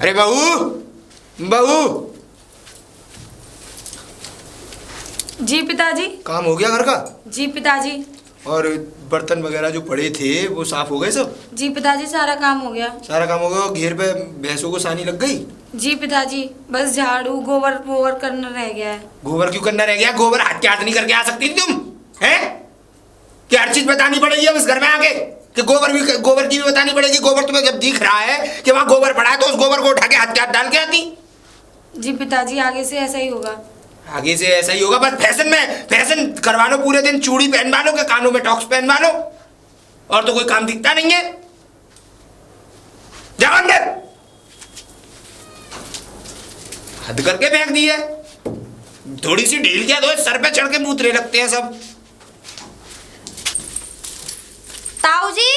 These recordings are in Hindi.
अरे बहू, बहू। जी पिताजी। काम हो गया घर का? जी पिताजी। और बर्तन वगैरह जो पड़े थे वो साफ हो गए सब? जी पिताजी, सारा काम हो गया। सारा काम हो गया? घेर पे भैंसों को सानी लग गई? जी पिताजी, बस झाड़ू गोबर वोबर करना रह गया है। गोबर क्यों करना रह गया? गोबर हाथ के हाथ नहीं करके आ सकती थी तुम? हैं? क्या हर चीज बतानी पड़ेगी अब इस घर में आके कि गोबर की भी बतानी पड़ेगी? गोबर तुम्हें जब दिख रहा है कि वहाँ गोबर पड़ा है तो उस गोबर को उठा के हाथ डाल के आती? जी पिताजी, आगे से ऐसा ही होगा। आगे से ऐसा ही होगा? बस फैशन करवा लो, पूरे दिन चूड़ी पहनवा लो, के कानों में टॉक्स पहनवा लो, और तो कोई काम दिखता नहीं है। जाओ अंदर। हद करके फेंक दी है। थोड़ी सी ढील किया तो सर पे चढ़ के मूतरे लगते हैं सब। ताऊ जी,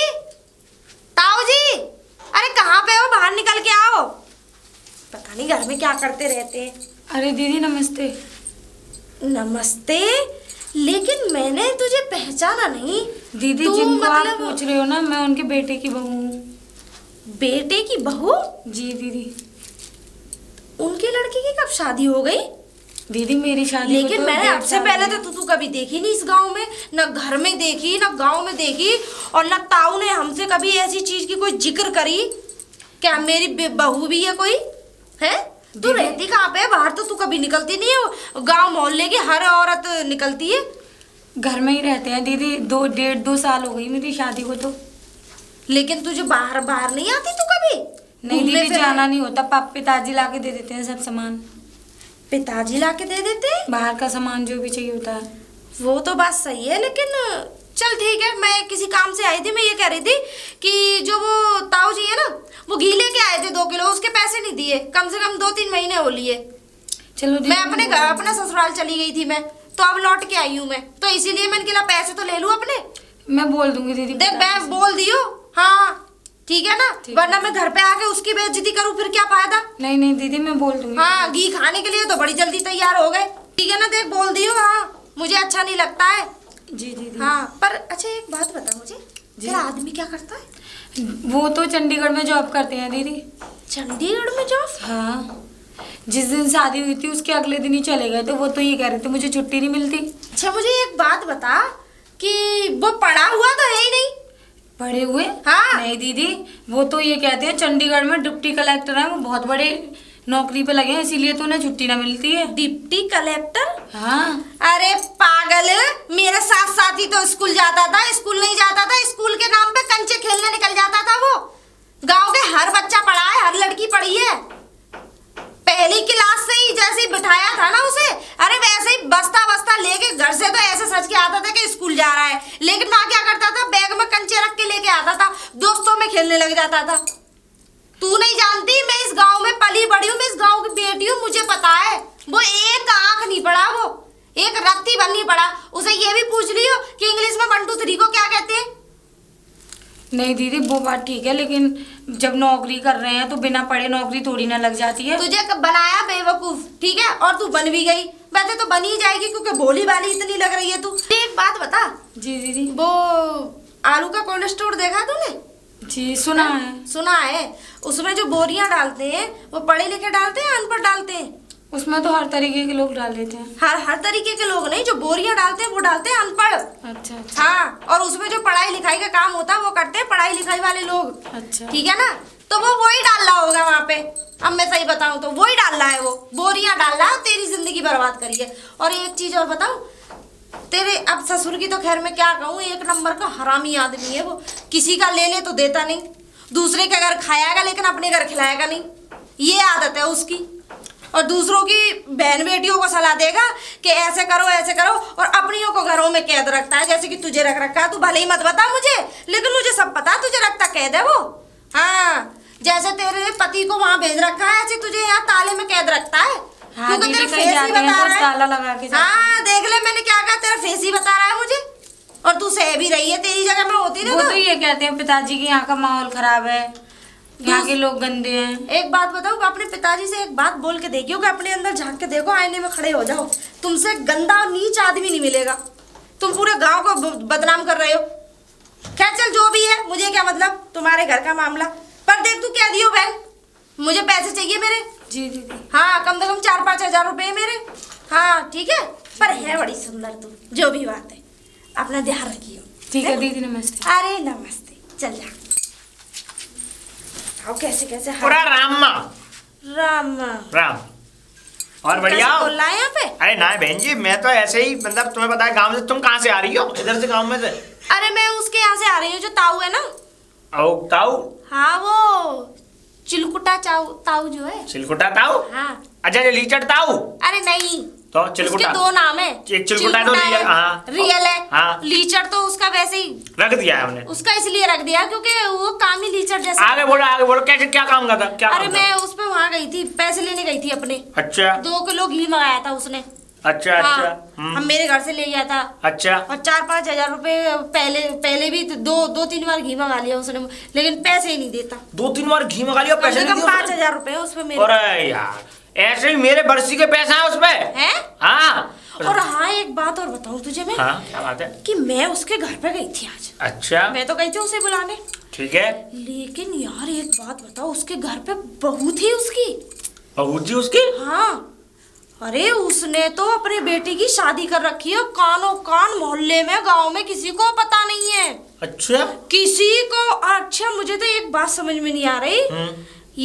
ताऊ जी, अरे कहाँ पे हो? बाहर निकल के आओ। पता नहीं घर में क्या करते रहते हैं। अरे दीदी नमस्ते। नमस्ते, लेकिन मैंने तुझे पहचाना नहीं। दीदी जिनको आप पूछ रहे हो ना, मैं उनके बेटे की बहू हूँ। बेटे की बहू? जी दीदी। उनके लड़के की कब शादी हो गई? दीदी मेरी शादी लेकिन मैंने आपसे पहले तो तू कभी देखी नहीं इस गांव में, न घर में देखी न गांव में देखी, और न ताऊ ने हमसे कभी ऐसी चीज की कोई जिक्र करी। क्या मेरी बहू भी है कोई? है? तू रहती कहाँ पे है? बाहर तो तू कभी निकलती नहीं है। गांव मोहल्ले की हर औरत निकलती है। घर में ही रहते हैं दीदी। 1.5-2 साल हो गई मेरी शादी को तो। लेकिन तुझे बाहर बाहर नहीं आती तू कभी? नहीं दीदी, जाना नहीं होता। पिताजी ला के दे देते हैं सब सामान। पिताजी ला के दे देते हैं? बाहर का सामान जो भी चाहिए होता है। वो तो बात सही है, लेकिन चल ठीक है। मैं किसी काम से आई थी, मैं ये कह रही थी कि जो वो ताऊ जी है ना, वो घी लेके आए थे 2 किलो, उसके पैसे नहीं दिए। कम से कम 2-3 महीने हो लिए। चलो मैं अपने घर, अपना ससुराल चली गई थी मैं, तो अब लौट के आई हूँ मैं, तो इसीलिए मैंने कहा पैसे तो ले लूँ अपने। मैं बोल दूंगी दीदी। देख मैं बोल दियो, हाँ ठीक है ना, वरना मैं घर पे आके उसकी बेइज्जती करूँ फिर क्या फायदा? नहीं नहीं दीदी, मैं बोल दूंगी। हाँ, घी खाने के लिए तो बड़ी जल्दी तैयार हो गए। ठीक है ना, देख बोल दियो। हाँ, मुझे अच्छा नहीं लगता है। जी दीदी। हाँ, पर अच्छा एक बात बता मुझे, तेरा आदमी क्या करता है? वो तो चंडीगढ़ में जॉब करते हैं दीदी। चंडीगढ़ में जॉब? हाँ, जिस दिन शादी हुई थी उसके अगले दिन ही चले गए, तो वो तो ये कह रहे थे मुझे छुट्टी नहीं मिलती। अच्छा मुझे एक बात बता कि वो पढ़ा हुआ तो है ही नहीं? पढ़े हुए? हाँ। नहीं दीदी, वो तो ये कहते हैं चंडीगढ़ में डिप्टी कलेक्टर है, वो बहुत बड़े नौकरी पे लगे हैं, इसीलिए तो उन्हें छुट्टी ना मिलती है। Deputy collector? हाँ। अरे पागल, मेरे साथ साथ ही तो स्कूल जाता था। स्कूल नहीं जाता था, स्कूल के नाम पे कंचे खेलने निकल जाता था वो। गांव के हर बच्चा पढ़ा है, हर लड़की पढ़ी है। पहली क्लास से ही जैसे ही बिठाया था ना उसे, अरे वैसे ही बस्ता बस्ता लेके घर से तो ऐसे सच के आता था कि स्कूल जा रहा है, लेकिन वहां क्या करता था, बैग में कंचे रख के लेके आता था, दोस्तों में खेलने लग जाता था। तू नहीं जानती, मैं इस गांव में पली बड़ी हूँ, मैं इस गांव की बेटी हूँ, मुझे पता है। वो एक आंख नहीं पढ़ा, वो एक रत्ती भर नहीं पढ़ा। उसे ये भी पूछ लियो कि इंग्लिश में 1 2 3 को क्या कहते हैं। नहीं दीदी, वो बात ठीक है, लेकिन जब नौकरी कर रहे हैं तो बिना पढ़े नौकरी थोड़ी ना लग जाती है। तुझे बनाया बेवकूफ, ठीक है, और तू बन भी गई। वैसे तो बन ही जाएगी क्योंकि भोली भाली इतनी लग रही है तू। एक बात बता। जी दीदी। वो आलू का कोल्ड स्टोर देखा तूने? जी सुना है। सुना है। उसमें जो बोरियां डालते हैं वो पढ़े लिखे डालते हैं अनपढ़ डालते हैं? उसमें तो हर तरीके के लोग डाल लेते हैं। हर तरीके के लोग नहीं, जो बोरियां डालते हैं वो डालते हैं अनपढ़। अच्छा। हाँ, और उसमें जो पढ़ाई लिखाई का काम होता है वो करते हैं पढ़ाई लिखाई वाले लोग। अच्छा। ठीक है ना, तो वो वही डाल रहा होगा वहाँ पे। अब मैं सही बताऊँ तो वही डाल रहा है, वो बोरियां डाल रहा है, तेरी जिंदगी बर्बाद करी है। और एक चीज और बताऊँ तेरे, अब ससुर की तो खैर मैं क्या कहूँ, 1 नंबर का हरामी आदमी है वो। किसी का ले ले तो देता नहीं, दूसरे के घर खाएगा लेकिन अपने घर खिलाएगा नहीं, ये आदत है उसकी। और दूसरों की बहन बेटियों को सलाह देगा कि ऐसे करो ऐसे करो, और अपनियों को घरों में कैद रखता है, जैसे कि तुझे रख रखा है। तू भले ही मत बता मुझे, लेकिन मुझे सब पता है तुझे रखता कैद है वो। हाँ, जैसे तेरे पति को वहाँ भेज रखा है, ऐसे तुझे यहाँ ताले में कैद रखता है। हाँ, क्योंकि तेरा फेस ही बता रहा है। ताला लगा के हाँ देख ले, मैंने क्या कहा, तेरा फेस ही बता रहा है मुझे। और तू सह भी रही है, तेरी जगह मैं होती ना वो तो ये कहते हैं पिताजी की यहाँ का माहौल खराब है, यहाँ के लोग गंदे हैं। एक बात बताऊँ, अपने पिताजी से एक बात बोल के देखियो कि अपने अंदर झांक के देखो, आईने में खड़े हो जाओ, तुमसे गंदा और नीच आदमी नहीं मिलेगा। तुम पूरे गांव को बदनाम कर रहे हो। खैर चल जो भी है, मुझे क्या मतलब, तुम्हारे घर का मामला। पर देख तू क्या दियो बहन, मुझे पैसे चाहिए। है मेरे। जी दीदी। हाँ, कम से कम 4-5 हजार रुपए मेरे। हाँ ठीक है, पर है बड़ी सुंदर तू, जो भी बात है अपना ध्यान रखियो। ठीक है दीदी, नमस्ते। अरे नमस्ते, चल जा। आओ कैसे कैसे पूरा राम राम राम। और बढ़िया बोल रहा है यहाँ पे? अरे ना बहन जी, मैं तो ऐसे ही, मतलब तुम्हें पता है गांव से। तुम कहाँ से आ रही हो? इधर से, गांव में से? अरे मैं उसके यहाँ से आ रही हूँ, जो ताऊ है ना। ओ ताऊ? हाँ, वो चिलकुटा ताऊ जो है। चिलकुटा ताऊ? हाँ। अच्छा, ये लीचड़ ताऊ? अरे नहीं, तो चिलकुटा? उसके 2 नाम है। एक चिलकुटा तो रियल, हाँ रियल है। हाँ। लीचड़ तो उसका वैसे ही रख दिया है हमने। उसका इसलिए रख दिया क्योंकि वो काम ही लीचड़ जैसा। आगे बोलो कैसे, क्या काम करता? क्या अरे काम मैं उस पे वहाँ गई थी, पैसे लेने गई थी अपने। अच्छा 2 किलो घी मंगाया था उसने। अच्छा हाँ, अच्छा। हम मेरे घर से ले गया था। अच्छा। और 4-5 हजार रुपए पहले भी 2-3 बार घी मंगा लिया उसने, लेकिन पैसे ही नहीं देता। 2-3 बार घी मंगा लिया, कम पैसे से नहीं कम दिए 5 हजार रुपए उसमें मेरे। अरे यार, ऐसे ही मेरे बरसी के पैसा है उसपे। हैं? हाँ। और हाँ, एक बात और बताऊं तुझे मैं। हाँ, क्या बात है? कि मैं उसके घर पे गई थी आज। अच्छा। मैं तो गई थी उसे बुलाने। ठीक है। लेकिन यार एक बात बताओ, उसके घर पे बहू थी उसकी। बहू जी उसकी? हाँ, अरे उसने तो अपनी बेटी की शादी कर रखी है, कानो कान मोहल्ले में, गांव में किसी को पता नहीं है। अच्छा। किसी को। अच्छा, मुझे तो एक बात समझ में नहीं आ रही,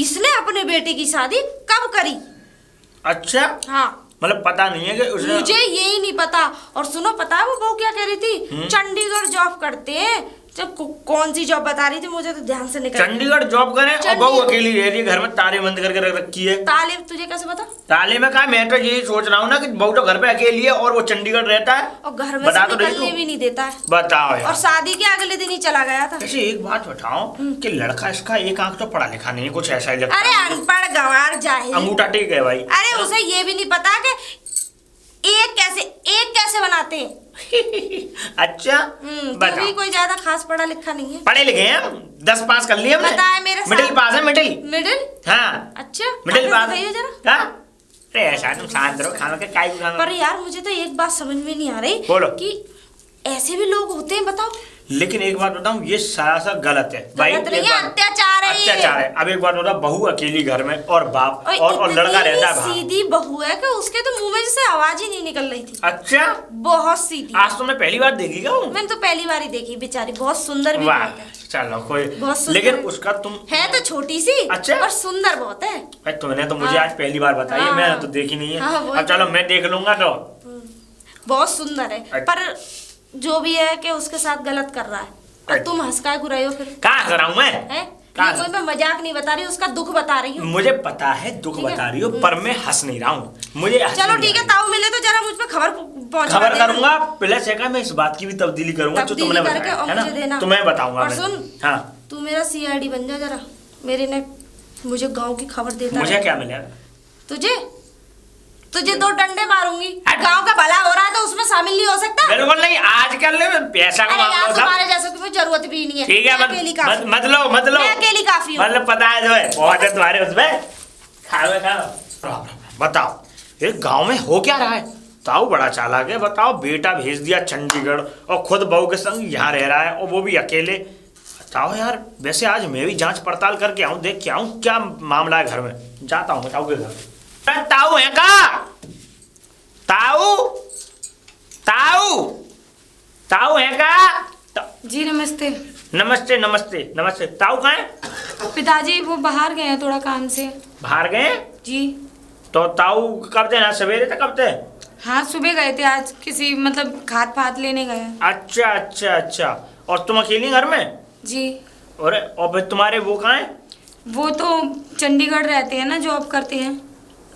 इसने अपने बेटे की शादी कब करी? अच्छा, हाँ, मतलब पता नहीं है कि उसने। मुझे यही नहीं पता। और सुनो, पता है वो बहू क्या कह रही थी? चंडीगढ़ जॉब करते हैं। जब कौन सी जॉब बता रही थी, मुझे तो ध्यान से निकल। चंडीगढ़ जॉब करे और बहू अकेली रह रही है घर में, ताले बंद करके रख रखी है। ताले तुझे कैसे पता? ताले में कहा, मैं तो यही सोच रहा हूँ ना कि बहू तो घर पे अकेली है और वो चंडीगढ़ रहता है और घर में बता से तो रही निकलने तू। भी नहीं देता है। बताओ यार। और शादी के अगले दिन ही चला गया था। ऐसे एक बात बताओ कि लड़का इसका एक आंख तो पढ़ा लिखा नहीं है, कुछ ऐसा ही लगता अरे है। अनपढ़ गंवार जाहिल। अंगूठा टेक है भाई। अरे उसे ये भी नहीं पता कि एक कैसे बनाते हैं। अच्छा, तू बताओ। भी कोई ज्यादा खास पढ़ा लिखा नहीं है। पढ़े लिखे हैं, 10 पास कर लिए हमने। पता है मेरे साथ। मिडिल पास है, मिडिल। मिडिल? हाँ, अच्छा, मिडिल आगे पास बताइए जरा। हाँ? अरे ऐसा तुम शांत रहो, खाना के काई खाना। पर यार मुझे तो एक बात समझ में नहीं आ रही। बोलो। कि ऐसे भी लोग होते हैं, बताओ। लेकिन एक बात बताऊं, ये सरासर गलत है भाई। गलत नहीं एक है, बात- अत्याचार है ये। अत्याचार है। अब एक बात बताओ, बहू अकेली घर में और बाप और इतनी लड़का रहता है बाहर। सीधी बहू है कि उसके तो मुंह में जैसे आवाज ही नहीं निकल रही थी। अच्छा, बहुत सीधी। आज तुमने पहली बार देखी क्या वो? मैंने तो पहली बार ही देखी, बेचारी बहुत सुंदर भी वाह, बहुत है। चलो कोई। बहुत सुंदर लेकिन है। उसका तुम है तो छोटी सी। अच्छा। पर सुंदर बहुत है। भाई, तुमने तो मुझे हाँ। आज पहली बार बताई है, हाँ। मैंने तो देखी नहीं है। हाँ, वही अब चलो तो। मैं देख लूंगा तो। बहुत सुंदर है। अच्छा। पर जो भी है कि उसके साथ गलत कर रहा है। और तुम हंस का क्यों रहे हो फिर? कहाँ कर रहा हूँ मैं? हैं? कहाँ? ये कोई मैं मजाक नहीं बता रही, उसका दुख बता रही हूँ। मुझे पता है दुख ठीक है। बता रही हो, पर मैं हंस नहीं रहा हूँ। मुझे हंसी चलो नहीं ठीक है, आ रही। ताऊ मिले तो जरा मुझ पे खबर पहुंचा खबर देना। करूंगा, प्लस है मैं इस बात की भी तब्दीली करूंगा जो तब्दीली तुमने करके बताया और है ना, मुझे देना। तुम्हें बताऊंगा और मैं। सुन, हाँ, तू मेरा सीआईडी बन जा जरा। मेरे ने मुझे गांव की खबर देता मुझे रहे। क्या मिलेगा? तुझे 2 डंडे मारूंगी। गांव का भला हो रहा है तो उसमें शामिल नहीं हो सकता? बिल्कुल नहीं, आजकल पैसा का अरे मामला यार, होता। तुम्हारे जैसे की मुझे जरूरत भी नहीं है। ठीक है, मैं अकेली काफी हूँ। मत लो मैं अकेली काफी हूँ। मतलब पता है जो है बहुत है तुम्हारे उसमें। खाओ। बताओ, ये गांव में हो क्या रहा है? ताऊ बड़ा चालाक है। बताओ, बेटा भेज दिया चंडीगढ़ और खुद बहू के संग यहाँ रह रहा है, और वो भी अकेले। बताओ यार, वैसे आज मैं भी जांच पड़ताल करके आऊँ, देख के आऊँ क्या मामला है घर में। जाता हूँ ताऊ के घर। ताऊ है का? ताऊ ताऊ ताऊ है का? जी नमस्ते। नमस्ते नमस्ते नमस्ते। ताऊ कहाँ है? पिताजी वो बाहर गए हैं थोड़ा काम से। बाहर गए? जी तो ताऊ कब थे ना, सवेरे थे कब थे? हाँ, सुबह गए थे आज, किसी मतलब खाद पात लेने गए। अच्छा अच्छा अच्छा। और तुम अकेली घर में? जी। और फिर तुम्हारे वो कहाँ है? वो तो चंडीगढ़ रहते हैं ना, जॉब करते हैं।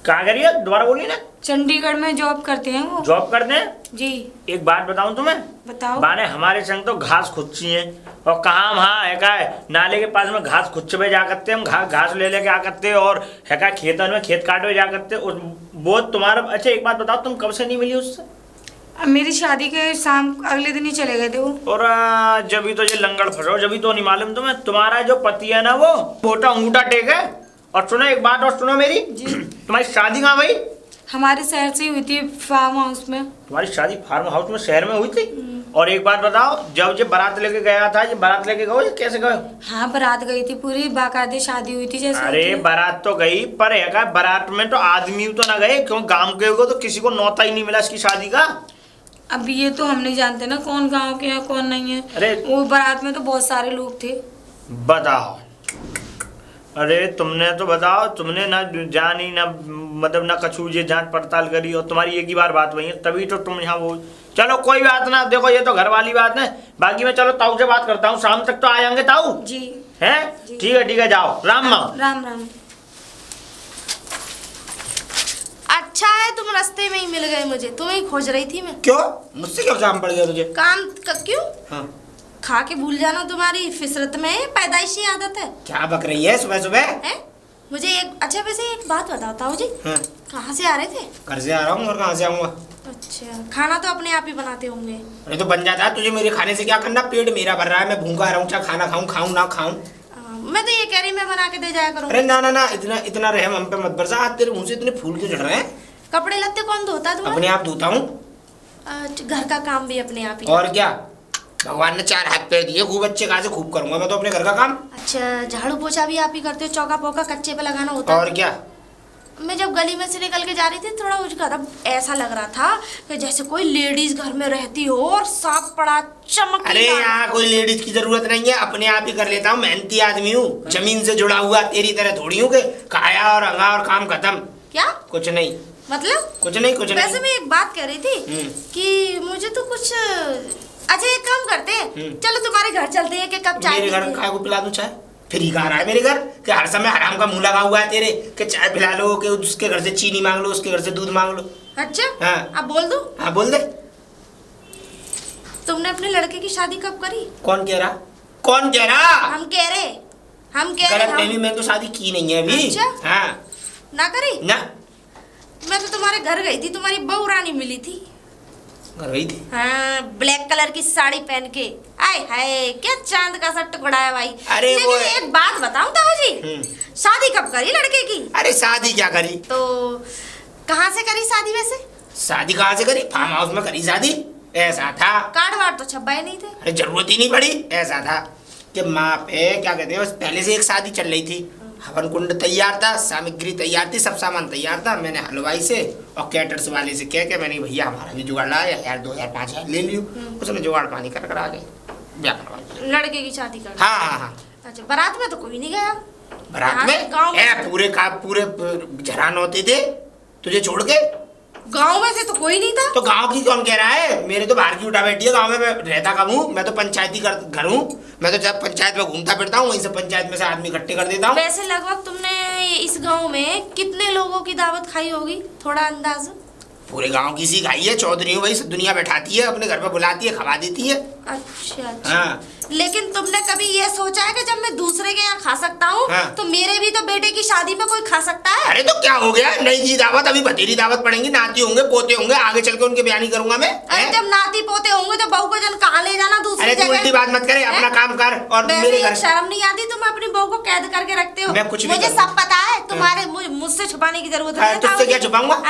कहाँ करिए, दोबारा बोलिए ना। चंडीगढ़ में जॉब करते हैं वो। जॉब करते हैं? जी। एक बात बताऊं तुम्हें, बताओ। बाने हमारे संग तो घास खुदची है, और कहाँ वहाँ है का नाले के पास में घास खुदच में जा करते हम, घास ले लेके आ करते, और है का खेतन में खेत काटवे जा करते। वो तुम्हारा। अच्छा एक बात बताओ, तुम कब से नहीं मिली उससे? अब मेरी शादी के शाम अगले दिन ही चले गए थे वो। और जब तो ये लंगड़ फंसो, जब तो नहीं मालूम तुम्हें, तुम्हारा जो पति है ना वो मोटा अंगूठा टेक है। और सुनो एक बात और सुनो मेरी, तुम्हारी शादी कहाँ भाई? हमारे शहर से ही हुई थी, फार्म हाउस में। तुम्हारी शादी फार्म हाउस में, शहर में हुई थी? और एक बात बताओ, जब ये बारात लेके गया था, ये बारात लेके गए कैसे गए? हाँ बारात गई थी, पूरी बाकायदे शादी हुई थी जैसे अरे होती है। बारात तो गई, पर है बारात में तो आदमी तो ना गए, क्यों गांव के हो तो किसी को न्योता ही नहीं मिला इसकी शादी का। अब ये तो हम नहीं जानते ना कौन गांव के है कौन नहीं है। अरे वो बारात में तो बहुत सारे लोग थे। बताओ, अरे तुमने तो बताओ, तुमने ना जानी ना मतलब ना कछु ये जांच पड़ताल करी, और तुम्हारी एक ही बार बात हुई है, तभी तो तुम यहाँ वो। चलो कोई बात ना, देखो ये तो घर वाली बात है, बाकी मैं चलो ताऊ से बात करता हूँ, शाम तक तो आ जाएंगे ताऊ। जी हैं? ठीक है, जाओ। राम राम। राम राम। अच्छा है तुम रास्ते में ही मिल गए मुझे, तुम्हें ही खोज रही थी मैं। क्यों? मुझसे क्यों काम पड़ गया तुझे? क्यों? हाँ। खा के भूल जाना तुम्हारी फितरत में है, पैदाइशी आदत है। क्या बक रही है सुबह सुबह? हैं? मुझे एक अच्छा वैसे एक बात बताओ ताऊ जी। हाँ। कहाँ से आ रहे थे? घर से आ रहा हूँ, और कहाँ से आऊँगा? अच्छा, खाना तो अपने आप ही बनाते होंगे। अरे तो बन जाता है, तुझे मेरे खाने से क्या करना? पेट मेरा भर रहा है, मैं भूखा रहा हूँ, चाहे खाना खाऊं ना खाऊं। मैं तो ये कह रही मैं बना के दे जाया करूँ। अरे ना, इतना रहम हम पे मत बरसा। आज तेरे मुंह से इतने फूल क्यों झड़ रहे हैं? कपड़े लत्ते कौन धोता है तुम्हारे? अपने आप धोता हूँ। घर का काम भी अपने आप ही। और क्या, भगवान ने 4 हाथ पैर दिए, खूब अच्छे खासे खूब करूंगा मैं तो अपने घर का काम। अच्छा, झाड़ू पोछा भी आप ही करते हो? चौका पोका कच्चे पे लगाना होता है? और क्या। मैं जब गली में से निकल के जा रही थी, थोड़ा उजगा था, ऐसा लग रहा था कि जैसे कोई लेडीज घर में रहती हो और साफ पड़ा चमक। अरे यहाँ कोई लेडीज की जरूरत नहीं है, अपने आप ही कर लेता हूँ, मेहनती आदमी हूँ, जमीन से जुड़ा हुआ, तेरी तरह थोड़ी हूँ कि खाया और अंगा और काम खत्म। क्या कुछ नहीं, मतलब? कुछ नहीं। वैसे मैं एक बात कह रही थी कि मुझे तो कुछ। अच्छा एक काम करते हैं, चलो तुम्हारे घर चलते हैं कि कब चाय मेरे घर पीते हैं? खाए को पिला दूं चाय? फ्री कहाँ रहा है मेरे घर कि हर समय हराम का मुंह लगा हुआ है तेरे कि चाय पिला लो, कि उसके घर से चीनी मांग लो, उसके घर से दूध मांग लो। अच्छा हाँ। अब बोल दो। हाँ बोल दे। तुमने अपने लड़के की शादी कब करी? कौन कह रहा? कौन कह रहा? हम कह रहे गलत फहमी, मैंने तो शादी की नहीं है अभी। अच्छा? हाँ। ना करी? ना। मैं तो तुम्हारे घर गई थी, तुम्हारी बहू रानी मिली थी। घर गई थी? हाँ, ब्लैक कलर की साड़ी पहन के। आय हाय क्या चांद का सा टुकड़ा है भाई। अरे लेकिन वो एक बात बताऊं ताऊ जी, शादी कब करी लड़के की? अरे शादी क्या करी? तो कहाँ से करी शादी वैसे? शादी कहाँ से करी? फार्म हाउस में करी शादी। ऐसा था। कार्ड वार्ड तो छपाए नहीं थे। अरे जरूरत ही नहीं पड़ी। ऐसा था कि माँ पे क्या कहते हैं, बस पहले से एक शादी चल रही थी, हवन कुंड तैयार था, सामग्री तैयार थी, सब सामान तैयार था। मैंने हलवाई से और कैटर्स वाले से कह के मैंने भैया हमारा भी जुगाड़ लाया, 1000 2000 5000 ले लियो। उसने जुगाड़ पानी कर आ गए, ब्याह करवा लिया। लड़के की शादी कर। हाँ। अच्छा, बारात में तो कोई नहीं गया? बारात यहाँ से में गाँव पूरे झरान होते थे तुझे छोड़ के। गाँव में से तो कोई नहीं था। तो गांव की कौन कह रहा है? मेरे तो बाहर की उठा बैठी है, गांव में मैं रहता कब हूँ? मैं तो पंचायती घर हूँ, मैं तो जब पंचायत में घूमता फिरता हूँ, वहीं से पंचायत में से आदमी इकट्ठे कर देता हूँ। वैसे लगभग तुमने इस गांव में कितने लोगों की दावत खाई होगी, थोड़ा अंदाज? पूरे गांव की सी खाई है, चौधरी हूँ भाई, सब दुनिया बैठाती है, अपने घर पे बुलाती है, खवा देती है। अच्छा। हाँ। लेकिन तुमने कभी ये सोचा है कि जब मैं दूसरे के यहाँ खा सकता हूँ, हाँ। तो मेरे भी तो बेटे की शादी में कोई खा सकता है? अरे तो क्या हो गया, नई दी दावत, अभी भतेरी दावत पड़ेंगी, नाती होंगे, पोते होंगे, आगे चल के उनके बयानी करूंगा मैं। अरे जब नाती पोते होंगे तो बहू को जन कहाँ ले जाना दूसरी अरे तू उल्टी बात मत करे, अपना काम कर। और वैसे मेरे एक घर शर्म नहीं आती? तुम अपनी बहू को कैद करके रखते हो। मैं कुछ भी मुझे करूँ। सब पता है, तुम्हारे मुझसे छुपाने की जरूरत नहीं है। तुझसे क्या छुपाऊंगा?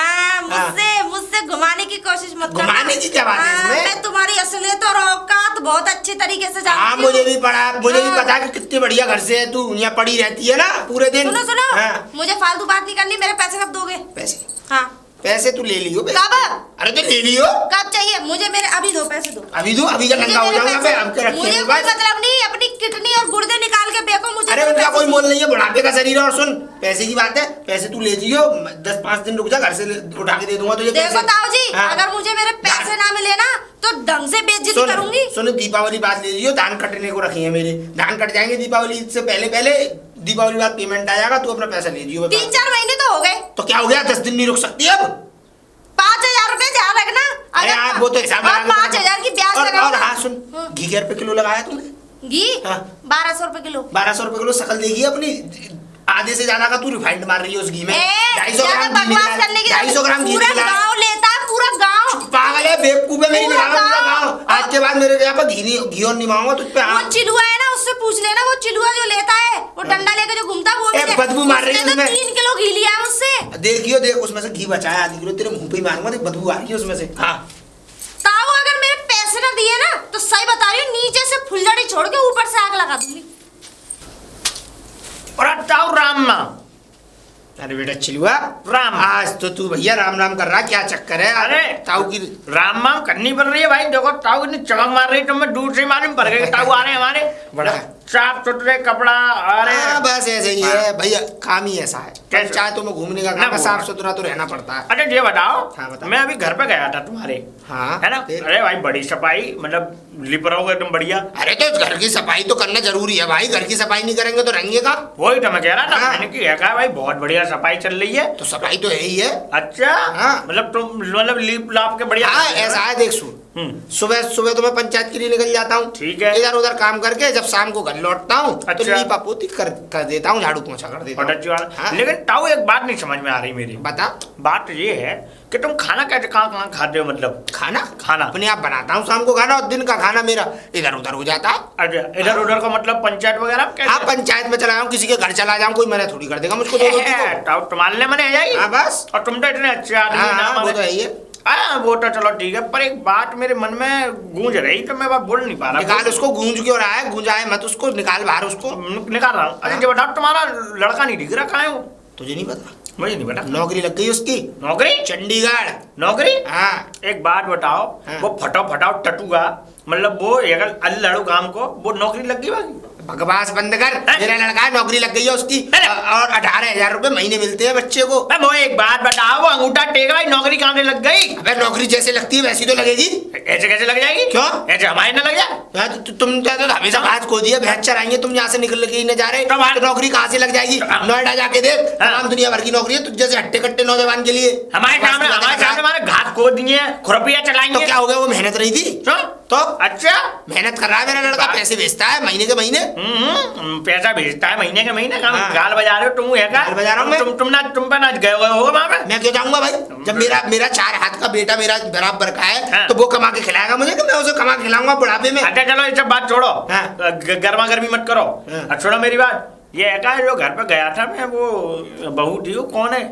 मुझसे घुमाने की कोशिश मत करना। घुमाने की क्या बात है इसमें? मैं तुम्हारी असलियत और औकात बहुत अच्छे तरीके से जानती हाँ, हूँ। मुझे भी पड़ा, मुझे भी पता है कि कितनी बढ़िया घर से है तू, यहाँ पड़ी रहती है ना पूरे दिन। सुनो हाँ। मुझे फालतू बात नहीं करनी। मेरे पैसे कब दोगे? पैसे? हाँ। पैसे तू ले लियो। कब? अरे तो ले लियो। कब चाहिए? मुझे मेरे अभी दो पैसे दो। अभी दो, अभी का नंगा हो जाऊंगा मैं, अब क्या मुझे रखिए कोई मतलब नहीं, अपनी किडनी और गुर्दे निकाल के बेको मुझे। अरे उनका कोई मोल नहीं है, बुढ़ापे का शरीर है। और सुन, पैसे की बात है, पैसे तू ले जियो, 10-5 दिन रुक जा, घर से उठा के दे दूंगा तुझे। देखो ताऊ जी, हाँ। अगर मुझे मेरे पैसे ना मिले ना तो ढंग से बेइज्जती करूंगी। सुन, दीपावली बाद ले लियो, धान कटने को रखी है मेरे, धान कट जाएंगे दीपावली से पहले, दीपावली बाद पेमेंट आ जाएगा, तू अपना पैसा ले जियो। 3-4 महीने तो हो गए। तो क्या हो गया, 10 दिन नहीं रुक सकती अब? 5,000 रुपए ध्यान रखना। अरे यार वो तो हिसाब लगा के 5,000 की ब्याज और लगाऊंगा। हाँ सुन, घी के रुपए किलो लगाया तूने? घी? हाँ। 1200 रुपए किलो। 1200 रुपए किलो। शकल देखी अपनी, आधे से ज्यादा का तू रिफाइंड मार रही है उस घी में। 250 ग्राम घी बकवास करने की 250 ग्राम घी पूरा निकला। गांव लेता है, पूरा गांव। पागल है, बेवकूफ है, मेरी पूरा निगाह में पूरा गाँव। गाँव। आज के बाद मेरे यहाँ पर घी और नहीं मांगूंगा तुझ पे। वो चिलुआ है ना, उससे पूछ लेना, वो चिलुआ जो लेता है, वो डंडा लेके जो घूमता है, वो भी ए, बदबू मार रही है उसने तो उसमें। 3 किलो घी लिया है मुझसे। देखियो, देख उसमें से घी बचाया आधी किलो, तेरे मुंह पे ही मारूंगा, देख बदबू आ रही है उसमें से। हाँ ताऊ अगर मेरे पैसे ना दिए ना नीचे से फुलझड़ी छोड़ के ऊपर से आग लगा दूंगी। और ताऊ राम ना। अरे बेटा चिलुआ, राम। आज तो तू भैया राम राम कर रहा, क्या चक्कर है? अरे ताऊ की राम राम करनी पड़ रही है भाई। देखो ताऊ इतनी चमक मार रही, तो मैं दूर से मालूम पड़ गया कि ताऊ आ रहे हैं हमारे। बड़ा साफ सुथरे कपड़ा। अरे हाँ, बस ऐसे ही है भैया, काम ही ऐसा है। कैसे? पंचायतों में घूमने का ना काम है, वो- साफ सुथरा तो रहना पड़ता है। अच्छा ये बताओ, हाँ, बता। मैं अभी घर पे गया था तुम्हारे, हाँ है ना? फिर? अरे भाई बड़ी सफाई, मतलब लिप रहोगे तुम बढ़िया। अरे तो घर की सफाई तो करना जरूरी है भाई, घर की सफाई नहीं करेंगे तो रहेंगे का? वही तो मैं कह रहा था, हाँ। मैंने कहा भाई बहुत बढ़िया सफाई चल रही है। तो सफाई तो है ही है। अच्छा हाँ। मतलब तुम मतलब लिप लाप के बढ़िया। हाँ ऐसा है, देख सुन, सुबह सुबह तो मैं पंचायत के लिए निकल जाता हूँ, ठीक है। इधर उधर काम करके जब शाम को घर लौटता हूँ तो अच्छा। लीपा पोती कर देता हूँ, झाड़ू पोछा कर देता बहुत हूँ। अच्छी बात। हाँ। लेकिन ताऊ एक बात नहीं समझ में आ रही मेरी। बता। बात ये है कि तुम खाना कैसे कहाँ कहाँ खाते हो, मतलब खाना अपने आप बनाता हूँ शाम को खाना, और दिन का खाना मेरा इधर उधर हो जाता है। अच्छा इधर उधर का मतलब पंचायत वगैरह कैसे? हाँ पंचायत में चला जाऊँ, किसी के घर चला जाऊँ, कोई मना थोड़ी कर देगा मुझको दो रोटी को। ताऊ तुम्हारे मैंने आ जाएगी। हाँ बस। और तुम तो इतने अच्छे आदमी हाँ ना हाँ, वो माने। तो है ही है। हाँ वो तो चलो ठीक है, पर एक बात मेरे मन में गूंज रही, तो मैं बात बोल नहीं पा रहा। निकाल उसको, गूंज क्यों रहा है? गूंजाए मत उसको, निकाल बाहर उसको। निकाल रहा हूँ। अच्छा ये बताओ, तुम्हारा लड़का नहीं दिख रहा, कहाँ है वो? तुझे नहीं पता? मुझे नहीं पता। नौकरी लग गई उसकी नौकरी? चंडीगढ़। नौकरी? हाँ एक बात बताओ, हाँ। वो फटाओ टटूगा, मतलब वो अगर अल्लड़ू काम को वो नौकरी लग गई बाकी। बकवास बंद कर। हैं? मेरा लड़का है, नौकरी लग गई है उसकी, अरे! और 18,000 रुपए महीने मिलते हैं बच्चे को। वो एक बात बताओ, वो अंगूठा टेक भाई, नौकरी कहाँ से लग गई? अबे नौकरी जैसे लगती है वैसी तो लगेगी। ऐसे कैसे लग जाएगी? क्यों? ऐसे हमारे ना लग जाए? यार तुम तो हमेशा बात खो दिया, भैंस चराएंगे तुम, यहाँ से निकल के ही न जा रहे, तो बात- तो नौकरी कहाँ से लग जाएगी? नोएडा जाके देख, तमाम दुनिया भर की नौकरी है, तुझ जैसे हट्टे कट्टे नौजवान के लिए। हमारे सामने हमारे घात खोद दिए, खुरपिया तो चलाएंगे। क्या हो गया, वो मेहनत रही थी क्यों? तो अच्छा मेहनत कर रहा है मेरा लड़का, पैसे भेजता है महीने के महीने। पैसा भेजता है महीने के महीने का। हाँ। गाल बजा रहे हो तुम, है का? गाल बजा रहा हूँ मैं। तुम पे ना गए हुए होगे वहाँ पे? मैं क्यों जाऊंगा भाई, जब मेरा 4 हाथ का बेटा मेरा बराबर का है, हाँ। तो वो कमा के खिलाएगा मुझे, कि मैं उसे कमा के खिलाऊंगा बुढ़ापे में? अच्छा चलो ये सब बात छोड़ो, हाँ। गर्मा गर्मी मत करो। हाँ। और छोड़ो मेरी बात, ये है का जो घर पे गया था मैं, वो बहू थी, वो कौन है?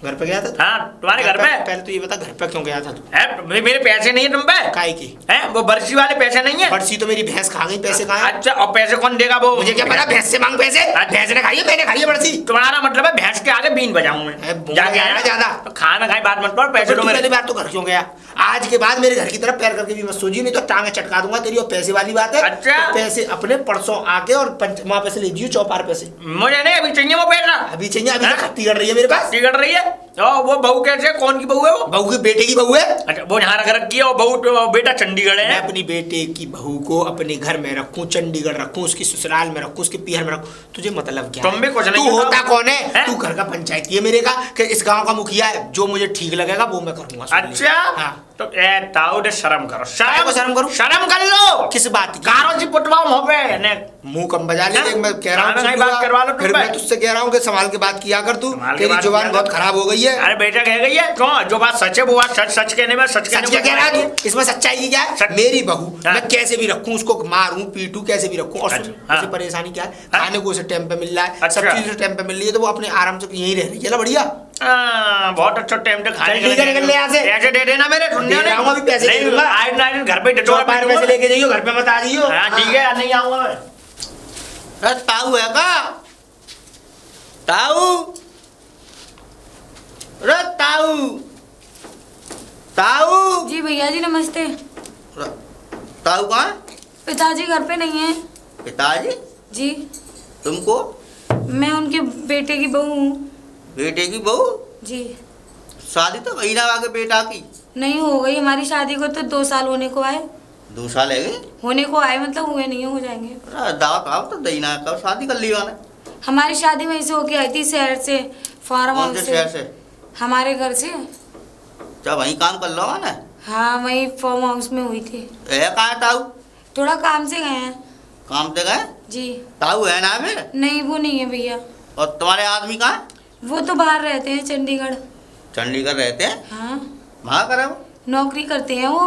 घर पे गया था? हाँ तुम्हारे घर पे। पहले तो ये बता, घर पे क्यों गया था तू? है मेरे पैसे नहीं है तुम पे? काय की? हैं वो बरसी वाले पैसे नहीं है? बरसी तो मेरी भैंस खा गई, पैसे कहाँ हैं? अच्छा और पैसे कौन देगा वो? मुझे क्या पता, भैंस से मांग पैसे। भैंस ने खाई है, मैंने खाई है बरसी। तुम्हारा मतलब है भैंस के आगे बीन बजाऊं मैं? है, बोल जाके रहा है आया ज्यादा। तो खाना खाई बात मत कर, पैसे तो दो पहली मेरे। बार तो घर क्यों गया? आज के बाद मेरे घर की तरफ पैर करके भी मत सोचिए, नहीं तो टांगे चटका दूंगा तेरी। और पैसे वाली बात है, अच्छा। तो पैसे अपने परसों आके और वहां पैसे ले जियो, चौपार पैसे मुझे नहीं अभी चाहिए वो पैसा। अभी चाहिए, अभी हाँ? तो खत्ती कर रही है मेरे पास। टिकट रही है। और वो बहू कैसे, कौन की बहू है वो? बहू के बेटे की बहू है। अच्छा वो यहाँ रख रखी है, और बहू तो बेटा चंडीगढ़ मैं है। अपनी बेटे की बहू को अपने घर में रखूं, चंडीगढ़ रखूं, उसकी ससुराल में रखूं, उसके पीहर में रखूं, तुझे मतलब क्या? तुम भी कुछ नहीं तू बताओ। होता कौन है? हैं? तू घर का पंचायती है मेरे का, कि इस गांव का मुखिया है? जो मुझे ठीक लगेगा वो मैं करूंगा। सुन ले। अच्छा हाँ। तो ए ताऊ ने शर्म करो, काय को शर्म करूं? शर्म कर लो। किस बात की? कारों से पुटवाओ मुंह पे ने। मुंह कम बजा ले, हाँ? देख मैं कह रहा हूँ, खाना नहीं बात करवा लो तुम फिर पे। मैं तुझसे कह रहा हूँ कि संभाल के बात किया कर तू, संभाल के तेरी बात जुबान किया बहुत कर। खराब हो गई है। अरे बेटा कह गई है क्यों? जो बात सच है वो बात सच सच कहने में सच सच क्या में कह रहा है तू? इसमें सच्चाई की क्या है? सच- मेरी बहू हाँ। मैं कैसे भी रखूं, उसको मारूं पीटूं, कैसे भी रखूं, और सुन, अच्छा, हाँ। उसे परेशानी क्या है? हाँ। खाने को उसे टाइम पे मिल रहा है, सब अच्छा। चीज उसे टाइम पे मिल रही है, तो वो अपने आराम से यहीं रह रही है ना, बढ़िया। बहुत अच्छा टाइम पे खाने चल ठीक है, निकल ले यहाँ से। पैसे दे देना मेरे, सुनने दे रहा हूँ, अभी पैसे नहीं, दे दूंगा। आज ना आज घर पे चौपार पैसे लेके जाइयो, घर पे मत आ जाइयो। हाँ ठीक है, नहीं आऊंगा मैं। अरे ताऊ है का? ताऊ, अरे ताऊ, ताऊ, जी भैया जी नमस्ते। ताऊ कहाँ है? पिताजी घर पे नहीं है। पिताजी? जी तुमको? मैं उनके बेटे की बहू हूँ। बेटे की बहू? जी शादी तो वही ना आगे बेटा की। नहीं हो गई हमारी शादी को तो 2 साल होने को आए। 2 साल है गए? होने को आए मतलब हुए नहीं हो जाएंगे। दावत आओ तो दीना कब शादी कर ली मैंने? हमारी शादी वहीं से होके आई थी, शहर से, फार्म कौन हाउस से से, शहर से? हमारे घर से। जब वहीं काम कर लो मैंने? हाँ वहीं फार्म हाउस में हुई थी। है कहाँ ताऊ? थोड़ा काम से गए हैं। काम से गए? जी ताऊ है ना मेरे? नहीं वो नहीं है भैया, और तुम्हारे आदमी कहाँ है? वो तो बाहर रहते हैं चंडीगढ़। चंडीगढ़ रहते हैं? हाँ वहाँ करे वो? नौकरी करते हैं वो।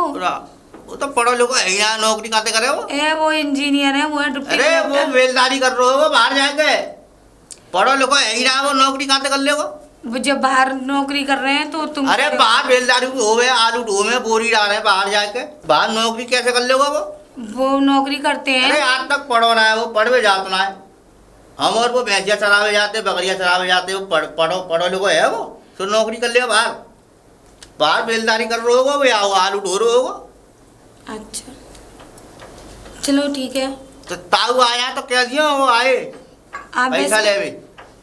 वो तो पढ़ो लिखो है, यहाँ नौकरी कहाँ से करे वो? वो इंजीनियर है, वो है डिप्टी अरे वो कलेक्टर। बेलदारी कर रहे हो, वो बाहर जाएंगे। पढ़ो लिखो है ही ना, वो नौकरी कहाँ से कर ले वो? वो जब बाहर नौकरी कर रहे हैं तो तुम अरे बाहर बेलदारी हो गए, आलू ढो में बोरी डाल रहे हैं बाहर जाके, बाहर नौकरी कैसे कर लेगा वो? वो नौकरी करते अरे हैं। आज तक पढ़ो ना है, वो पढ़वे जातो ना है। हम और वो भैंसिया चरावे जाते, बकरिया चरावे जाते, वो पढ़ो पढ़ो लिखो है वो, तो नौकरी कर लिया बाहर। बाहर बेलदारी कर रहे होगो या आलू ढो रहे होगो। अच्छा चलो ठीक है। तो ताऊ आया तो कह दियो वो आए आप पैसा वैसे- ले।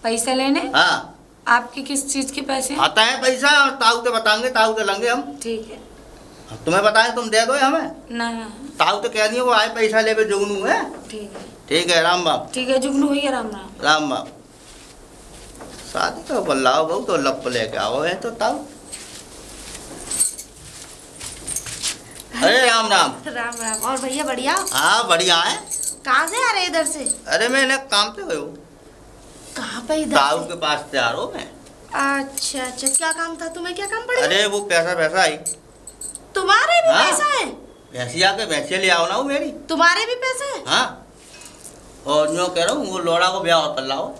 पैसा लेने? हाँ आपके किस चीज के पैसे? आता है पैसा, और ताऊ के बताएंगे, ताऊ के लंगे हम। ठीक है। तुम्हें बताएं तुम दे दो हमें। ना ना ताऊ तो कह दियो वो आए पैसा ले जुगनू है। ठीक है। ठीक है राम बाप। ठीक है जुगनू भैया राम राम। राम बाप। शादी का बल्लाओ बहु तो लप लेके आओ है तो ताऊ। अरे राम राम। राम राम। और भैया बढ़िया? हाँ बढ़िया है। कहाँ से आ रहे इधर से? अरे मैंने काम पे गयो, कहाँ पे इधर ताऊ से? के पास से आ रहा हूँ मैं। अच्छा अच्छा, क्या काम था तुम्हें? क्या काम पड़ा? अरे वो पैसा पैसा आई। तुम्हारे भी हाँ। पैसा है? भैंसिया के भैंसिया ले आओ ना वो मेरी। तुम्हारे भी पैसे है? हाँ और जो कह रहा हूँ वो लोड़ा को ब्याह कर लाओ।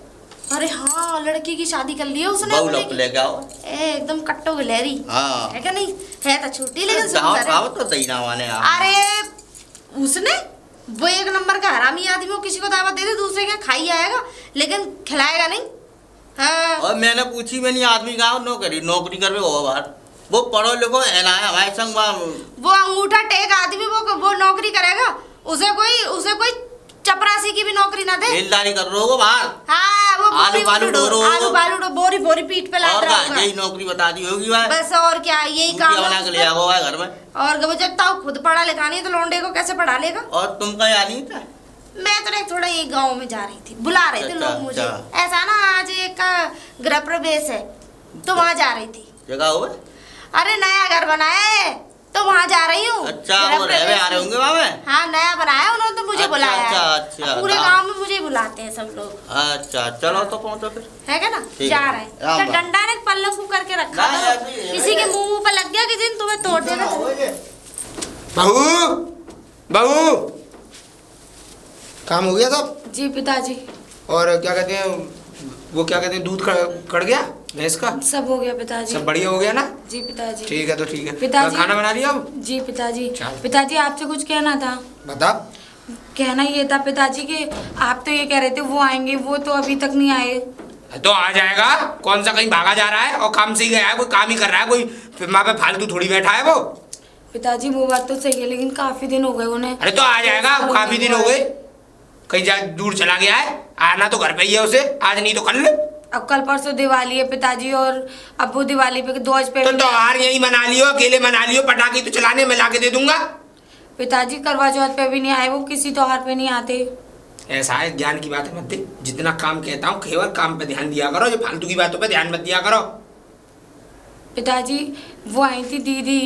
अरे हाँ, लड़की की शादी कर ली है उसने बहु अपने लप की। लेके आओ। एकदम कट्टो गिलहरी हाँ है क्या? नहीं है तो छोटी लेकिन जाओ सुंदर है। खाओ तो दही ना माने आप। अरे उसने वो एक नंबर का हरामी आदमी, वो किसी को दावत दे दे दूसरे के खाई आएगा लेकिन खिलाएगा नहीं। हाँ और मैंने पूछी मैंने आदमी का नौकरी करवे हो बाहर, वो पढ़ो लिखो है ना हमारे संग वो अंगूठा टेक आदमी वो नौकरी करेगा, उसे कोई चपरासी की भी नौकरी ना दे। बेलदारी कर रहे हो बाहर। हाँ वो आलू बालू ढोरो। आलू बालू ढो, बोरी बोरी पीठ पे लाद और रहा का होगा। यही नौकरी बता दी होगी भाई। बस और क्या, यही काम बना के ले है आओ घर में। और वो जब ताऊ खुद पढ़ा लिखा नहीं है तो लौंडे को कैसे पढ़ा लेगा? और तुम कहीं आ नहीं था? मैं तो नहीं, थोड़ा ये गांव में जा रही थी, बुला रहे थे अच्छा, लोग मुझे। अच्छा। ऐसा ना आज एक का गृह प्रवेश है तो वहाँ जा रही थी। जगह हो? अरे नया घर बनाया है तो वहाँ जा रही हूँ। अच्छा गृह वो प्रवेश रहवे आ रहे होंगे वहाँ में। हाँ नया बनाया उन्होंने तो मुझे अच्छा, बुलाया है। अच्छा, अच्छा, पूरे हाँ। गांव में मुझे ही बुलाते हैं सब लोग। अच्छा चलो तो पहुँचो फिर। है क्या ना? ठीक जा है। रहे हैं राम तो राम। डंडा ने पल्लू को करके रखा ना, था। ऐसे ही है, किसी के भैया। मुंह पे लग गया कि दिन तुम्हें तोड़ देना। बहू बहू काम हो गया सब? जी पिताजी। और क्या कहते हैं वो क्या कहते हैं दूध कड़ गया भैंस का? सब हो गया पिताजी। सब बढ़िया हो गया ना? जी पिताजी। ठीक है तो ठीक है। पिताजी। खाना बना लिया अब? जी पिताजी। चल। पिताजी आपसे कुछ कहना था। बता। कहना ये था पिताजी कि आप तो ये कह रहे थे वो आएंगे, वो तो अभी तक नहीं आए। तो आ जाएगा, कौन सा कहीं भागा जा रहा है और काम से ही गया है, कोई काम ही कर रहा है, कोई वहाँ पे फालतू थोड़ी बैठा है वो। पिताजी वो बात तो सही है लेकिन काफी दिन हो गए उन्हें। अरे तो आ जाएगा, काफी दिन हो गए, कहीं जा दूर चला गया है, आना तो घर पे ही है उसे, आज नहीं तो कल। अब कल परसों दिवाली है पिताजी, और अब वो दिवाली पे ध्वज पे तो त्योहार यही मना लियो, अकेले मना लियो, पटाखे तो चलाने में लाके दे दूंगा। पिताजी करवा चौथ पे भी नहीं आए, वो किसी त्योहार पे नहीं आते। ऐसा है, ज्ञान की बात है मत दे, जितना काम कहता हूँ केवल काम पे ध्यान दिया करो, जो फालतू की बातों पे ध्यान मत दिया करो। पिताजी वो आई थी दीदी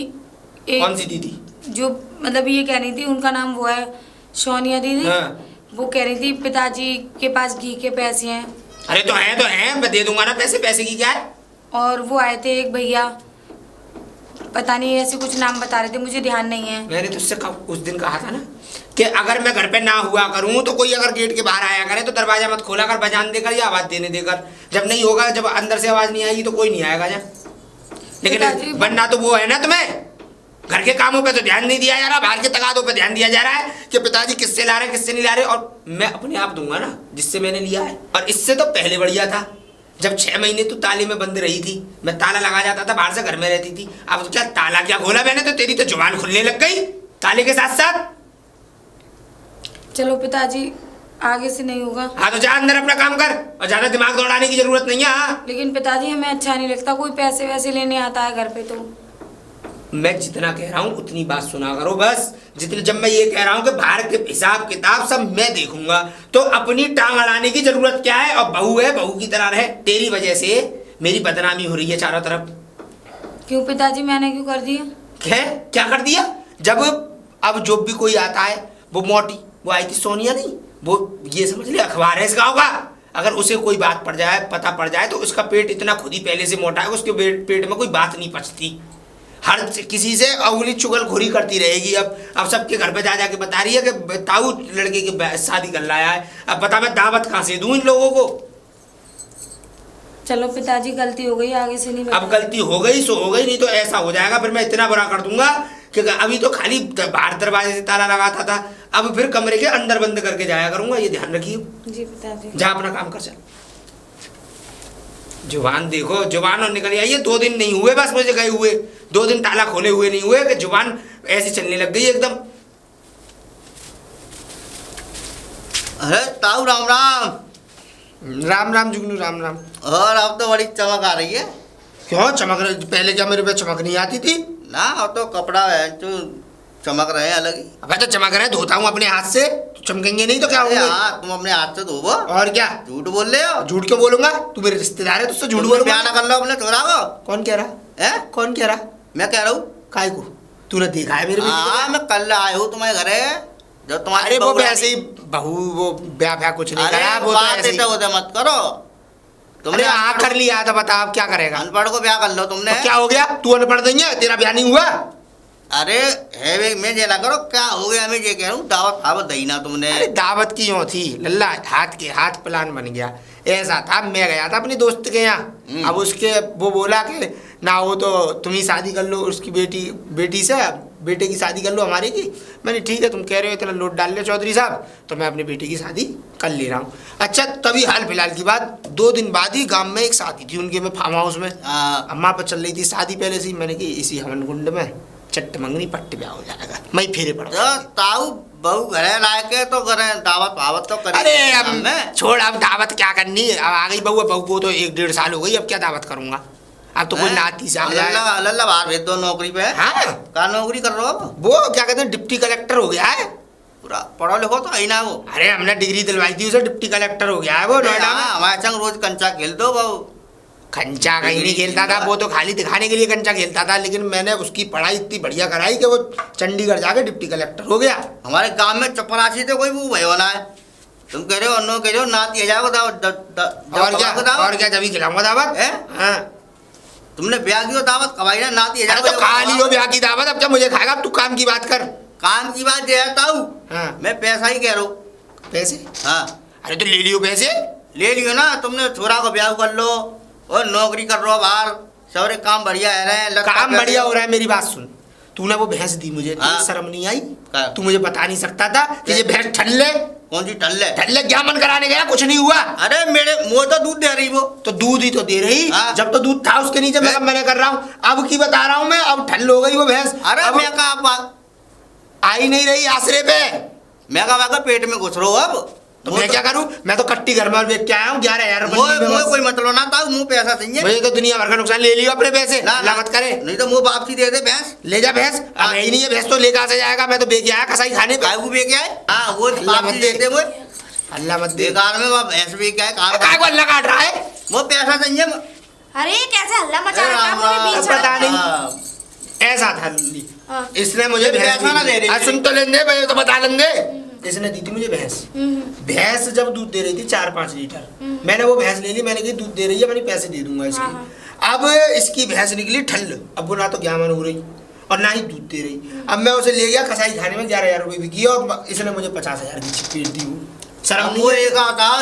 कौन सी दीदी? जो मतलब ये कह रही थी, उनका नाम वो है सोनिया दीदी। हाँ। वो कह रही थी पिताजी के पास घी के पैसे हैं। अरे तो है मैं दे दूंगा ना पैसे, पैसे की क्या है। और वो आए थे एक भैया, पता नहीं ऐसे कुछ नाम बता रहे थे, मुझे ध्यान नहीं है। मैंने तो उससे उस दिन कहा था ना कि अगर मैं घर पे ना हुआ करूं तो कोई अगर गेट के बाहर आया करे तो दरवाजा मत खोला कर, बजान देकर या आवाज देने देकर। जब नहीं होगा, जब अंदर से आवाज नहीं आएगी तो कोई नहीं आएगा जा। पिताजी- लेकिन बनना तो वो है ना तुम्हें, घर के कामों पे तो ध्यान नहीं दिया जा रहा, बाहर के तगादों पे ध्यान दिया जा रहा है कि पिताजी किससे ला रहे किससे नहीं ला रहे। और मैं अपने आप दूंगा ना जिससे मैंने लिया है। और इससे तो पहले बढ़िया था, जब 6 महीने तू ताले में बंद रही थी, मैं ताला लगा जाता था, बाहर से घर में रहती थी। अब तो क्या ताला क्या खोला मैंने, तो तेरी तो जुबान खुलने लग गई ताले के साथ साथ। चलो पिताजी आगे से नहीं होगा। हाँ तो जा अंदर अपना काम कर, और ज्यादा दिमाग दौड़ाने की जरूरत नहीं है। हाँ लेकिन पिताजी हमें अच्छा नहीं लगता कोई पैसे वैसे लेने आता है घर पे तो। मैं जितना कह रहा हूँ उतनी बात सुना करो बस। जितने जब मैं ये कह रहा हूँ कि बाहर के हिसाब किताब सब मैं देखूंगा, तो अपनी टांग अड़ाने की जरूरत क्या है। और बहू है, बहू की तरह रहे। तेरी वजह से मेरी बदनामी हो रही है चारों तरफ। क्यों पिताजी, मैंने क्यों कर दिया? क्या कर दिया? जब अब जो भी कोई आता है, वो मोटी वो आई थी सोनिया नहीं, वो ये समझ ले अखबार है इस गाँव का। अगर उसे कोई बात पड़ जाए, पता पड़ जाए, तो उसका पेट इतना खुद ही पहले से मोटा है, उसके पेट में कोई बात नहीं पचती। हर किसी से अगली चुगलखोरी करती रहेगी। अब सबके घर पे जा जाके बता रही है कि ताऊ लड़के की शादी कर लाया है। अब बता मैं दावत कहाँ से दूं इन लोगों को। चलो पिताजी गलती हो गई, आगे से नहीं अब गलती हो गई सो हो गई, नहीं तो ऐसा हो जाएगा फिर मैं इतना बुरा कर दूंगा कि अभी तो खाली बाहर दरवाजे से ताला लगाता था, अब फिर कमरे के अंदर बंद करके जाया करूंगा, ये ध्यान रखिए। जी बता दी। जा अपना काम कर, चल। जुबान देखो, जुबान और निकल आई है। 2 दिन नहीं हुए बस मुझे गए हुए, 2 दिन ताला खोले हुए नहीं हुए कि जुबान ऐसी चलने लग गई एकदम। अरे ताऊ राम राम। राम राम जुगनू, राम राम। और अब तो बड़ी चमक आ रही है। क्यों चमक रही? पहले क्या मेरे पे चमक नहीं आती थी? ना अब तो कपड़ा है जो चमक रहे हैं अलग ही। अब तो चमक रहे, धोता हूँ अपने हाथ से, तो चमकेंगे नहीं तो क्या अरे होगा? हाँ, तुम अपने हाथ से धोबो। और क्या? झूठ बोल रहे हो? झूठ क्यों बोलूंगा? तू मेरे रिश्तेदार है, तुझसे झूठ तुम बोलूंगा? बयान कर लो अपने छोरा को। कौन कह रहा है? कौन कह रहा? मैं कह रहा हूँ। काय को? तूने देखा है मेरे बेटे हाँ, को? मैं कल आया हूँ तुम्हारे घरे जब तुम्हारी अरे वो बहू वैसे ही बहू, वो ब्याह कुछ नहीं अरे करा, वो तो बात ऐसे ही। ऐसे होते मत करो। तुमने आ कर लिया था, बता अब क्या करेगा? अनपढ़ को ब्याह कर लो तुमने। तो क्या हो गया? तू अनपढ़ नहीं है, तेरा ब्याह नहीं हुआ? अरे है वे, मैं ये ना करो, क्या हो गया? मैं ये कह रहा हूँ दावत आवत दही ना तुमने। अरे दावत की यूं थी लल्ला, हाथ के हाथ प्लान बन गया। ऐसा था, मैं गया था अपने दोस्त के यहाँ, अब उसके वो बोला कि ना हो तो तुम ही शादी कर लो उसकी बेटी से, बेटे की शादी कर लो हमारी की। मैंने ठीक है, तुम कह रहे हो इतना लोड डाल ले चौधरी साहब, तो मैं अपनी बेटी की शादी कर ले रहा हूँ। अच्छा, तभी हाल फिलहाल की बात, 2 दिन बाद ही गांव में एक शादी थी उनके में, फार्म हाउस में। हाँ। अम्मा पर चल रही थी शादी पहले से ही। मैंने की इसी हवन कुंड में चट्ट मंगनी पट्ट ब्याह हो जाएगा, मैं फेरे पड़ा। तो ताऊ बहू घरे लाए के तो करे दावत आवत तो करे। अरे अब छोड़, अब दावत क्या करनी, अब आ गई बहू, बहू को तो 1-1.5 साल हो गई, अब क्या दावत करूंगा? अब तो कोई नाती से आ जाए। लल्ला बाहर भेज दो नौकरी पे। हाँ, का नौकरी कर रहे हो? वो क्या कहते हैं, डिप्टी कलेक्टर हो गया है। पूरा पढ़ो लिखो तो है ना वो। अरे हमने डिग्री दिलवाई थी उसे, डिप्टी कलेक्टर हो गया है वो नोएडा में। हमारे संग रोज कंचा खेल दो बहू। कंचा कहीं नहीं खेलता था, वो तो खाली दिखाने के लिए कंचा खेलता था, लेकिन मैंने उसकी पढ़ाई इतनी बढ़िया कराई कि वो चंडीगढ़ जाके डिप्टी कलेक्टर हो गया। हमारे गांव में चपरासी तो कोई वो भयो ना है। तुम कह रहे हो अन्नो कह रहे हो नाती है जाओ दावत। और क्या जब ही खिलाऊंगा दावत है। हाँ, तुमने ब्याह की दावत कमाई ना, नाती है अरे तो खा ली हो ब्याह की दावत, अब क्या मुझे खाएगा? अब तू काम की बात कर। काम की बात देता हूँ। हाँ। मैं पैसा ही कह रहा हूँ। पैसे? हाँ, अरे तो ले लियो पैसे। ले लियो ना, तुमने छोरा को ब्याह कर लो और नौकरी कर रहे हो बाहर, सारे काम बढ़िया है रहे। काम बढ़िया हो रहा है, मेरी बात सुन। तूने वो भैंस दी मुझे, तुझे हाँ। शर्म नहीं आई? क्या? तू मुझे बता नहीं सकता था कि ये भैंस ठल्ले? कौन सी टल्ले? ठल्ले क्या मन कराने गया? कुछ नहीं हुआ। अरे मेरे मुँह तो दूध दे रही वो। तो दूध ही तो दे रही। हाँ। जब तो दूध था उसके नीचे, मैंने कर रहा हूँ, अब की बता रहा हूँ मैं, अब ठल्ल हो गई वो भैंस। अरे अब मैं कहा आई नहीं रही आसरे पे। मैं कहा पेट में घुस रहा हूँ अब। तो मैं क्या करूं? मैं तो कट्टी घर में बेच के आया हूँ 11,000 रुपए। कोई मतलब ना था, मुँह पैसा चाहिए। मुझे तो दुनिया भर का नुकसान। ले लियो अपने पैसे, ना मत करे। नहीं तो मुँह वापसी दे दे भैंस। ले जा भैंस। अब है ही नहीं है भैंस, तो लेकर से जाएगा। मैं तो बेच आया कसाई खाने पे। काय को बेच आए? हाँ, वो अल्लाह मत वापसी दे। देते वो। अल्लाह मत दे। बेकार में वो भैंस बेच आए काम। काय को अल्लाह काट रहा है? वो पैसा चाहिए। अरे कैसे हल्ला मचा रहा है पूरे बीच में? पता नहीं। हाँ। ऐसा था लिल्ली। हाँ। इसने मुझे भैंस पैसा ना दे रही दी। थी। सुन तो लेंगे भाई, तो बता लेंगे। इसने दी थी मुझे भैंस। भैंस जब दूध दे रही थी 4-5 लीटर, मैंने वो भैंस ले ली। मैंने कही दूध दे रही है, मैंने पैसे दे दूंगा इसके। अब इसकी भैंस निकली ठल्ल। अब वो ना तो ज्ञान हो रही और ना ही दूध दे रही। अब मैं उसे ले गया कसाई खाने में, 11,000 रुपए भी किया और इसने मुझे 50,000 की चपेट दी। शर्म वो नहीं है? एक आता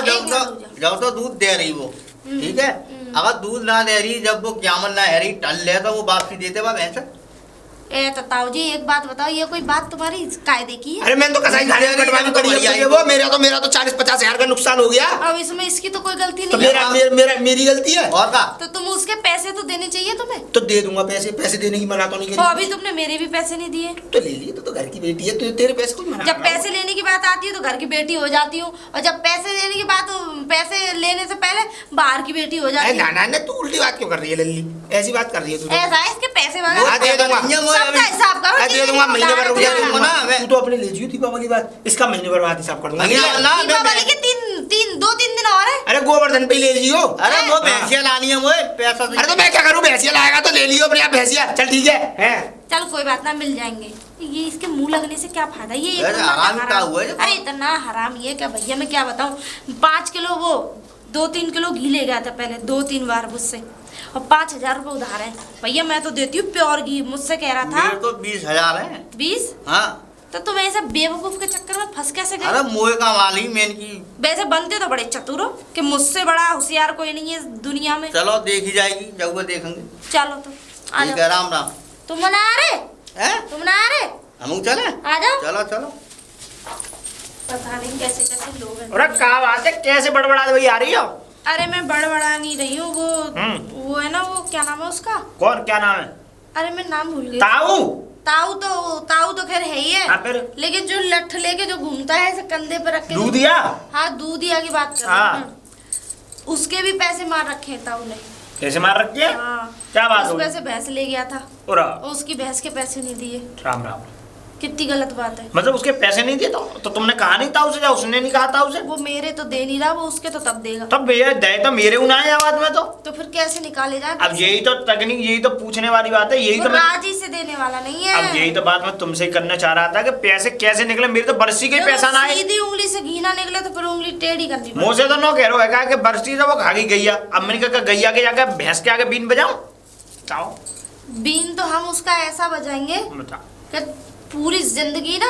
जब तो दूध दे रही वो, ठीक है। अगर दूध ना दे रही, जब वो ज्ञान ना है रही टल ले, तो वो वापसी देते वह भैंस। ए तो ताऊ जी एक बात बताओ, ये कोई बात तुम्हारी कायदे की है? अरे मैंने तो कसाई खाने में कटवानी पड़ी है वो। मेरा तो 40-50 हजार का नुकसान हो गया। अब इसमें इसकी तो कोई गलती तो नहीं है। मेरी गलती है। और का तो तुम उसके पैसे तो देने चाहिए तुम्हें। तो दे दूंगा पैसे। पैसे देने की मना तो नहीं और करी। अभी तुमने मेरे भी पैसे नहीं दिए। तो ले लिए, तो घर की बेटी है, तो तेरे पैसे कोई मना जब पैसे लेने की बात आती है तो घर की बेटी हो जाती हूँ, और जब पैसे लेने की बात, पैसे लेने से पहले बाहर की बेटी हो जाती है। ना तू उल्टी बात क्यों कर रही है लल्ली? ऐसी बात कर रही है तू तो। ऐसा है, इसके पैसे हाँ, वगैरह दे दूंगा। सबका हिसाब करो। दे दूंगा, महीने भर रुक दीपावली जाएगा। तू तो अपने ले जियो दीपावली बाद, इसका महीने भर बाद हिसाब कर दूंगा। के 2-3 दिन और है। अरे गोवर्धन पे ले जियो। अरे वो भैंसिया लानी है वो पैसा। अरे तो मैं क्या करूँ? भैंसिया लाएगा तो ले लियो अपने आप भैंसिया। चल ठीक है। चल कोई बात ना, मिल जाएंगे। ये इसके मुंह लगने से क्या फायदा? ये अरे इतना हराम क्या हुआ है? अरे इतना हराम ये क्या भैया, मैं क्या बताऊं। 5 किलो वो 2-3 किलो घी ले गया था पहले 2-3 बार मुझसे, और 5,000 रुपए उधार है भैया। मैं तो देती हूँ प्योर घी। मुझसे कह रहा था मेरे तो 20,000 है। 20? हाँ। तो तुम ऐसे बेवकूफ के चक्कर में फंस कैसे गए? अरे मोए का माल ही मेन की। वैसे बनते तो बड़े चतुर हो कि मुझसे बड़ा होशियार कोई नहीं है इस दुनिया में। चलो देखी जाएगी, जब वो देखेंगे। चलो तो आ ठीक जाओ। है, राम राम। तुम बना रहे हैं? तुम ना आ रहे? हम चले? आ जाओ। चलो चलो। पता नहीं कैसे कैसे लोग हैं। अरे क्या बात है, कैसे बड़बड़ा हुई आ रही हो? अरे मैं बड़बड़ा नहीं रही हूँ, वो है ना, वो क्या नाम है उसका? कौन, क्या नाम है? अरे मैं नाम भूल गई। ताऊ। ताऊ तो खैर है ही है। हाँ, फिर? लेकिन जो लठ लेके जो घूमता है ऐसे कंधे पे रख के, दूधिया? हाँ दूधिया की बात कर हाँ। रही हूँ। उसके भी पैसे मार रखे हैं ताऊ ने। कैसे मार रखी है? हाँ। क्या बात उस हो गई? पैसे भैंस ले गया था, और उसकी भैंस के पैसे नहीं दिए। राम राम। कितनी गलत बात है। मतलब उसके पैसे नहीं दिए तो तुमने कहा नहीं था उसे, या उसने नहीं कहा था उसे? वो मेरे तो दे नहीं रहा, वो उसके तो तब देगा। तब भैया दे तो मेरे उनाए आवाज में तो फिर कैसे निकाले जाए? अब यही तो तकनीक, यही तो पूछने वाली बात है, यही वो तो मैं राजी से देने वाला नहीं है। अब यही तो बात मैं तुमसे ही करना चाह रहा था कि पैसे कैसे निकले, मेरे तो बरसी के जब पैसा ना आए। सीधी उंगली से घी ना निकले तो फिर उंगली टेढ़ी करनी मुंह से तो नो कह रहा है कि बरसी से वो खा गई गैया। अब मैंने कहा गैया के जाकर भैंस के आगे बीन बजाऊं? बताओ। बीन तो हम उसका ऐसा बजाएंगे बताओ। कि पूरी जिंदगी ना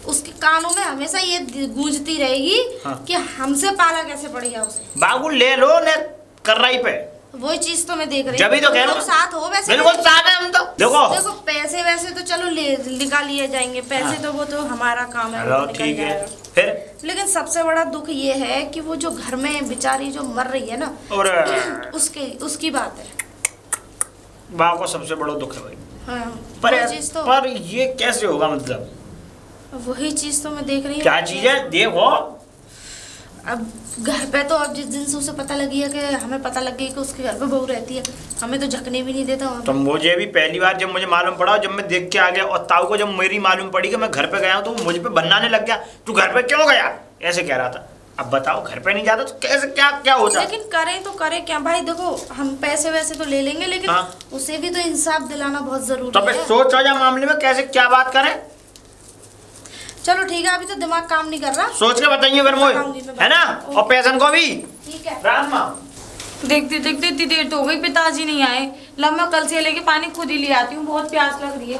उसके कानों में हमेशा ये गूंजती रहेगी। हाँ। कि हमसे पाला कैसे पड़ गया उसे। बाबू ले लो ने कर रही पे। वही चीज तो मैं देख रही जब ही तो तुम कह रहा लोग हूं। साथ हो वैसे। बिल्कुल साथ है हम तो। देखो पैसे वैसे तो चलो ले निकाल लिए जाएंगे पैसे। हाँ। तो वो तो हमारा काम है, चलो वो निकल ठीक है। जाएगा। फिर लेकिन सबसे बड़ा दुख ये है कि वो जो घर में बेचारी जो मर रही है ना, और उसकी बात है। बाबू को सबसे बड़ा दुख है भाई। हाँ, पर वही चीज तो पर ये कैसे होगा? मतलब वही चीज तो मैं देख रही हूँ। क्या चीज है? देखो अब घर पे तो अब जिस दिन से उसे पता लगी है कि हमें पता लग गई कि उसके घर पे बहू रहती है, हमें तो झकने भी नहीं देता वहाँ पे। तो मुझे भी पहली बार जब मुझे मालूम पड़ा, जब मैं देख के आ गया, और ताऊ को जब मेरी मालूम पड़ी कि मैं घर पे गया हूँ, तो वो मुझ पे बनाने लग गया, तू घर पे क्यों गया, ऐसे कह रहा था। अब बताओ, घर पे नहीं जाता तो कैसे क्या क्या होता? लेकिन करें तो करें क्या भाई? देखो हम पैसे वैसे तो ले लेंगे, लेकिन हाँ। उसे भी तो इंसाफ दिलाना बहुत तो जरूरी फिर है। सोच जा मामले में कैसे क्या बात करें। चलो ठीक है, अभी तो दिमाग काम नहीं कर रहा। सोच के बताइए फिर मुझे, है ना? और पैसन को भी। ठीक है। राम माँ। देखते देखते इतनी देर तो हो गई, पिताजी नहीं आए। लब मैं कल से लेके पानी खुद ही ले आती हूँ, बहुत प्यास लग रही है।